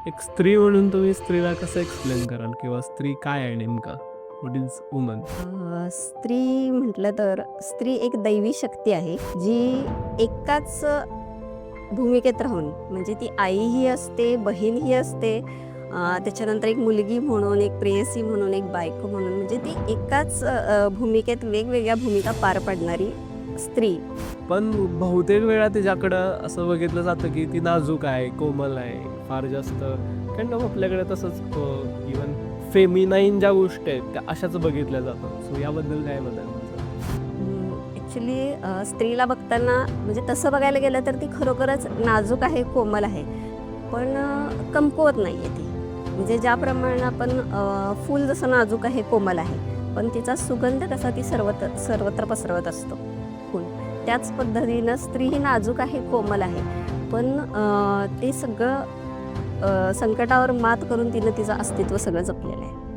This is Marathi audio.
एक स्त्री म्हणून तुम्ही स्त्रीला कसं एक्सप्लेन कराल किंवा स्त्री काय आहे नेमका? What is woman? स्त्री म्हटलं तर स्त्री एक दैवी शक्ती आहे जी एकाच भूमिकेत राहून म्हणजे ती आईही असते, बहीणही असते, त्याच्यानंतर एक मुलगी म्हणून, एक प्रेयसी म्हणून, एक बायको म्हणून, म्हणजे ती एकाच भूमिकेत वेगवेगळ्या भूमिका पार पाडणारी स्त्री. पण बहुतेक वेळा तिच्याकडं असं बघितलं जातं की ती नाजूक आहे, कोमल आहे, फार जास्त काइंड ऑफ आपल्याकडे तसंच इव्हन फेमिनाईन ज्या गोष्टी आहेत त्या अशाच बघितल्या जातात. सो याबद्दल काय मत आहे तुमचं? ॲक्च्युली स्त्रीला बघताना म्हणजे तसं बघायला गेलं तर ती खरोखरच नाजूक आहे, कोमल आहे, पण कमकुवत नाही आहे ती. म्हणजे ज्याप्रमाणे आपण फूल जसं नाजूक आहे, कोमल आहे, पण तिचा सुगंध कसा ती सर्वत्र पसरवत असतो फूल. त्याच पद्धतीनं स्त्री ही नाजूक आहे, कोमल आहे, पण ते सगळं संकटावर मात करून तिनं तिचं अस्तित्व सगळं जपलेलं आहे.